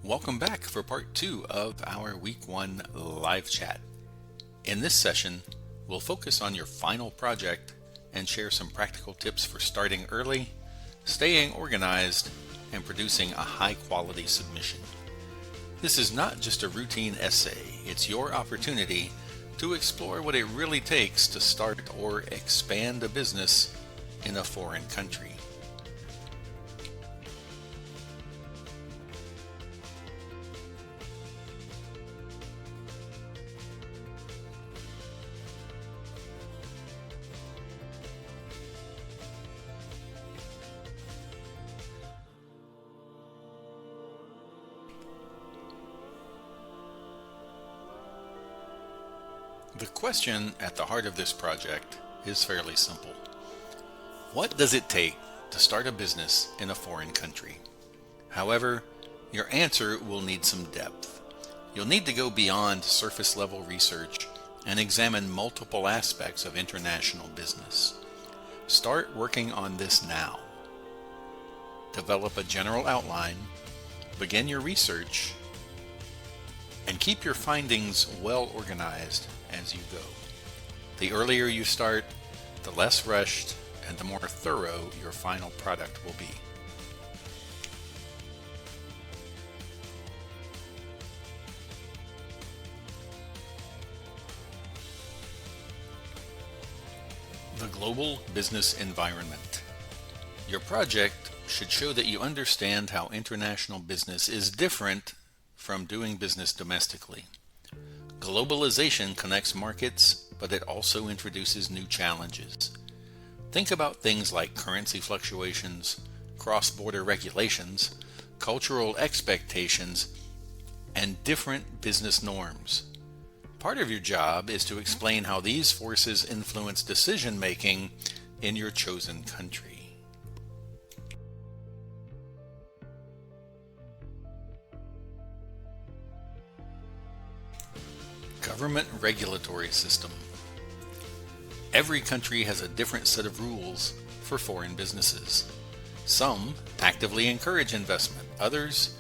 Welcome back for part 2 of our Week 1 live chat. In this session, we'll focus on your final project and share some practical tips for starting early, staying organized, and producing a high-quality submission. This is not just a routine essay, it's your opportunity to explore what it really takes to start or expand a business in a foreign country. The question at the heart of this project is fairly simple. What does it take to start a business in a foreign country? However, your answer will need some depth. You'll need to go beyond surface level research and examine multiple aspects of international business. Start working on this now. Develop a general outline, begin your research, and keep your findings well organized as you go. The earlier you start, the less rushed and the more thorough your final product will be. The global business environment. Your project should show that you understand how international business is different from doing business domestically. Globalization connects markets, but it also introduces new challenges. Think about things like currency fluctuations, cross-border regulations, cultural expectations, and different business norms. Part of your job is to explain how these forces influence decision-making in your chosen country. Government regulatory system. Every country has a different set of rules for foreign businesses. Some actively encourage investment, others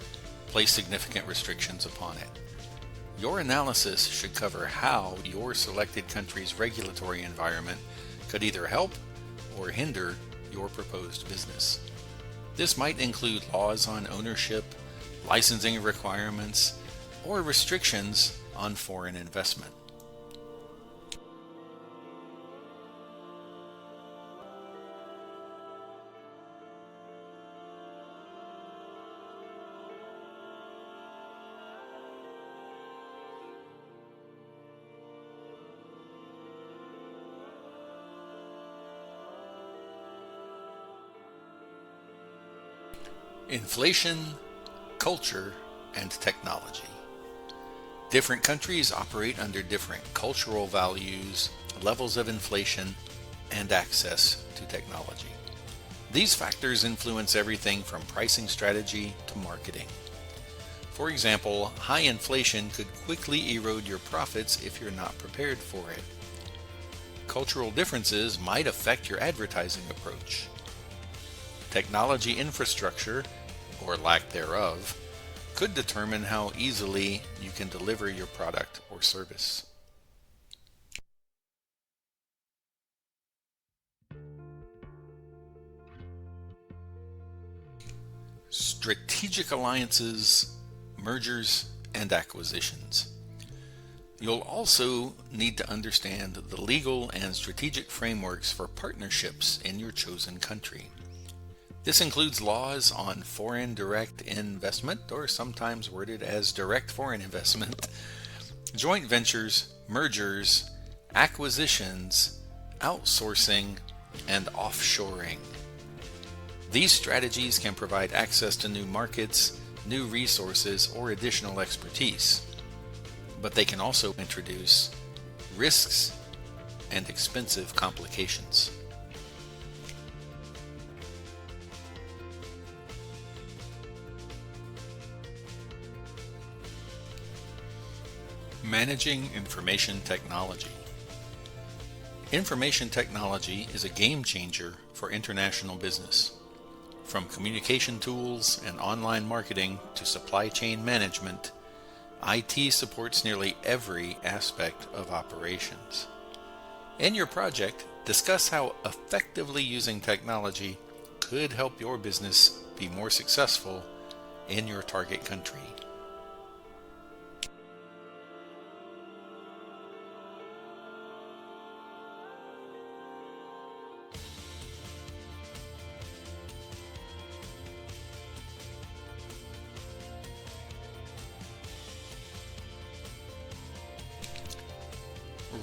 place significant restrictions upon it. Your analysis should cover how your selected country's regulatory environment could either help or hinder your proposed business. This might include laws on ownership, licensing requirements, or restrictions on foreign investment. Inflation, culture, and technology. Different countries operate under different cultural values, levels of inflation, and access to technology. These factors influence everything from pricing strategy to marketing. For example, high inflation could quickly erode your profits if you're not prepared for it. Cultural differences might affect your advertising approach. Technology infrastructure, or lack thereof, could determine how easily you can deliver your product or service. Strategic alliances, mergers, and acquisitions. You'll also need to understand the legal and strategic frameworks for partnerships in your chosen country. This includes laws on foreign direct investment, or sometimes worded as direct foreign investment, joint ventures, mergers, acquisitions, outsourcing, and offshoring. These strategies can provide access to new markets, new resources, or additional expertise, but they can also introduce risks and expensive complications. Managing information technology. Information technology is a game changer for international business. From communication tools and online marketing to supply chain management, IT supports nearly every aspect of operations. In your project, discuss how effectively using technology could help your business be more successful in your target country.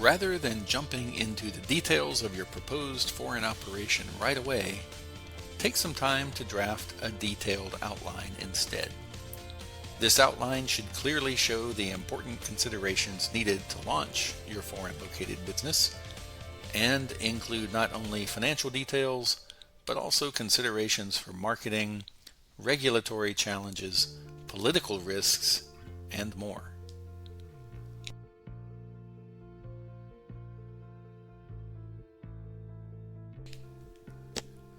Rather than jumping into the details of your proposed foreign operation right away, take some time to draft a detailed outline instead. This outline should clearly show the important considerations needed to launch your foreign located business and include not only financial details, but also considerations for marketing, regulatory challenges, political risks, and more.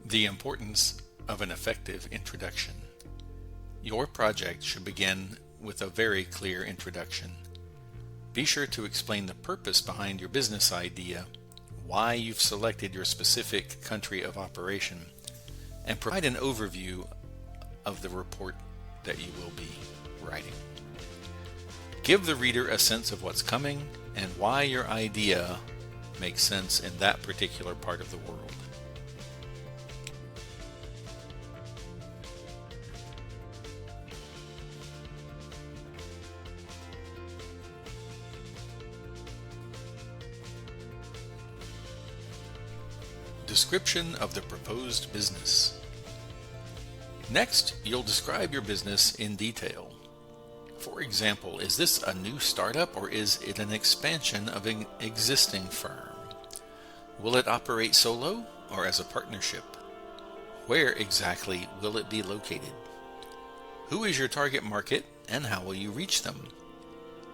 The importance of an effective introduction. Your project should begin with a very clear introduction. Be sure to explain the purpose behind your business idea, why you've selected your specific country of operation, and provide an overview of the report that you will be writing. Give the reader a sense of what's coming and why your idea makes sense in that particular part of the world. Description of the proposed business. Next, you'll describe your business in detail. For example, is this a new startup or is it an expansion of an existing firm? Will it operate solo or as a partnership? Where exactly will it be located? Who is your target market and how will you reach them?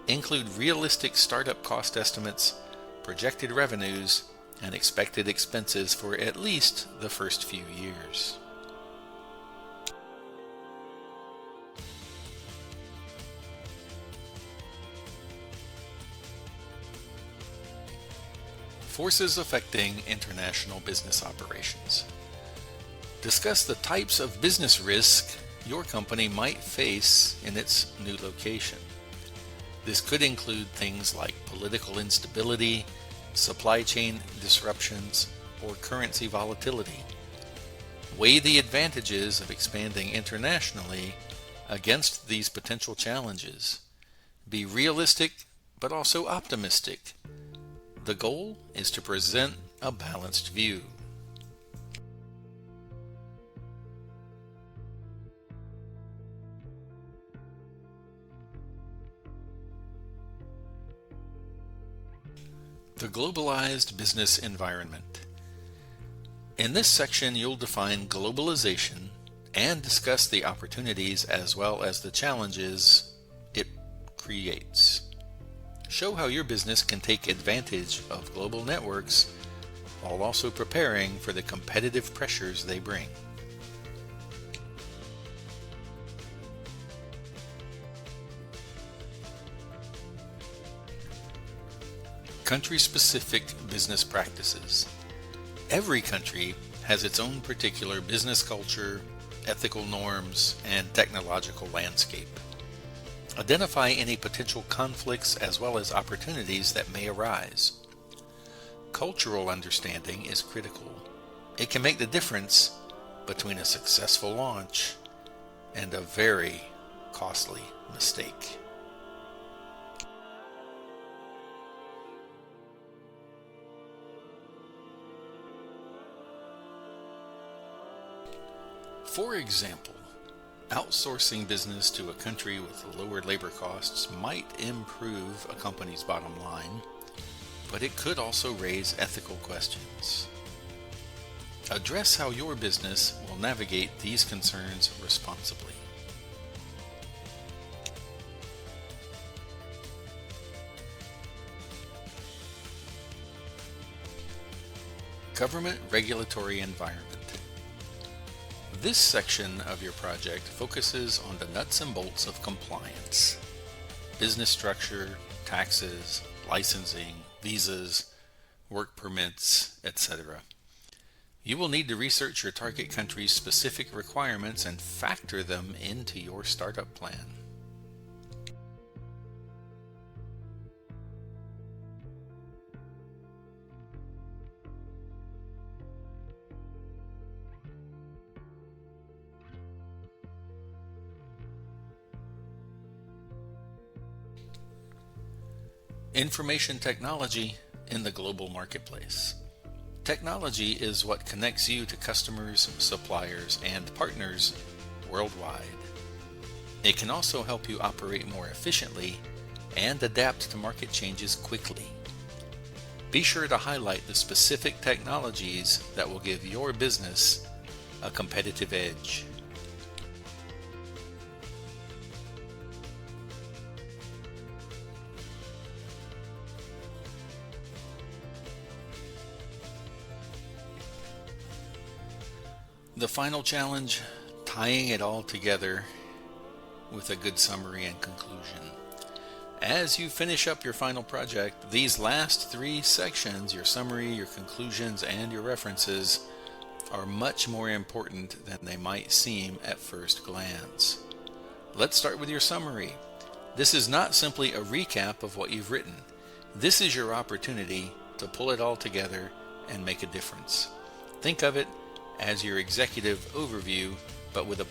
Include realistic startup cost estimates, projected revenues, and expected expenses for at least the first few years. Forces affecting international business operations. Discuss the types of business risk your company might face in its new location. This could include things like political instability, supply chain disruptions, or currency volatility. Weigh the advantages of expanding internationally against these potential challenges. Be realistic, but also optimistic. The goal is to present a balanced view. The globalized business environment. In this section, you'll define globalization and discuss the opportunities as well as the challenges it creates. Show how your business can take advantage of global networks while also preparing for the competitive pressures they bring. Country-specific business practices. Every country has its own particular business culture, ethical norms, and technological landscape. Identify any potential conflicts as well as opportunities that may arise. Cultural understanding is critical. It can make the difference between a successful launch and a very costly mistake. For example, outsourcing business to a country with lower labor costs might improve a company's bottom line, but it could also raise ethical questions. Address how your business will navigate these concerns responsibly. Government regulatory environment. This section of your project focuses on the nuts and bolts of compliance: business structure, taxes, licensing, visas, work permits, etc. You will need to research your target country's specific requirements and factor them into your startup plan. Information technology in the global marketplace. Technology is what connects you to customers, suppliers, and partners worldwide. It can also help you operate more efficiently and adapt to market changes quickly. Be sure to highlight the specific technologies that will give your business a competitive edge. The final challenge: tying it all together with a good summary and conclusion. As you finish up your final project, these last three sections, your summary, your conclusions, and your references, are much more important than they might seem at first glance. Let's start with your summary. This is not simply a recap of what you've written. This is your opportunity to pull it all together and make a difference. Think of it as your executive overview, but with a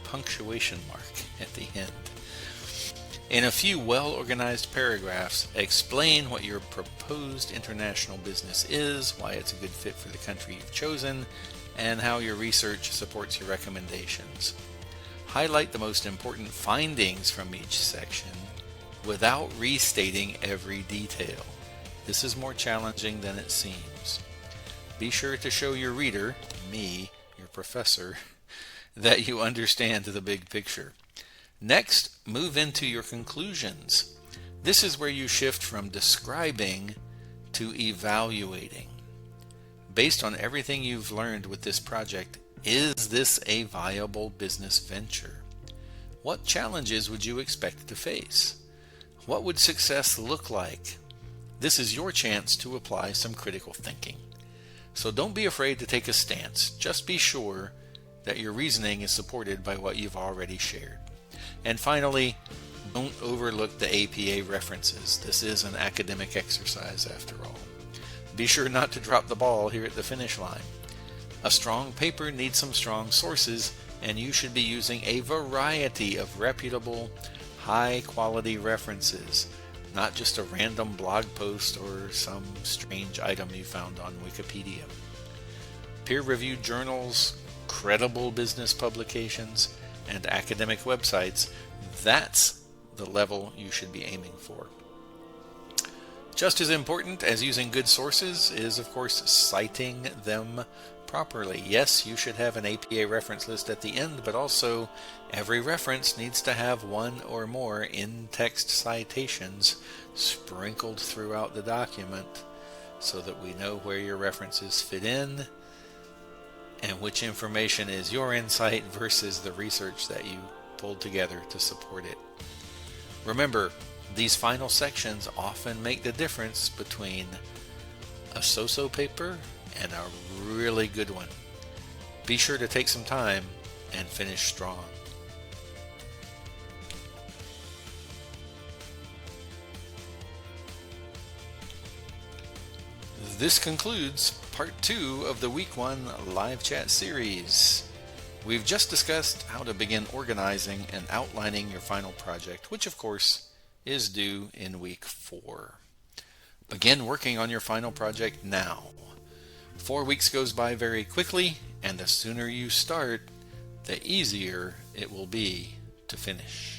punctuation mark at the end. In a few well-organized paragraphs, explain what your proposed international business is, why it's a good fit for the country you've chosen, and how your research supports your recommendations. Highlight the most important findings from each section without restating every detail. This is more challenging than it seems. Be sure to show your reader, me, your professor, that you understand the big picture. Next, move into your conclusions. This is where you shift from describing to evaluating. Based on everything you've learned with this project, is this a viable business venture? What challenges would you expect to face? What would success look like? This is your chance to apply some critical thinking. So don't be afraid to take a stance. Just be sure that your reasoning is supported by what you've already shared. And finally, don't overlook the APA references. This is an academic exercise after all. Be sure not to drop the ball here at the finish line. A strong paper needs some strong sources, and you should be using a variety of reputable, high-quality references, not just a random blog post or some strange item you found on Wikipedia. Peer-reviewed journals, credible business publications, and academic websites, that's the level you should be aiming for. Just as important as using good sources is, of course, citing them properly. Yes, you should have an APA reference list at the end, but also every reference needs to have one or more in-text citations sprinkled throughout the document so that we know where your references fit in and which information is your insight versus the research that you pulled together to support it. Remember, these final sections often make the difference between a so-so paper and a really good one. Be sure to take some time and finish strong. This concludes part 2 of the Week 1 live chat series. We've just discussed how to begin organizing and outlining your final project, which of course is due in week 4. Begin working on your final project now. 4 weeks goes by very quickly, and the sooner you start, the easier it will be to finish.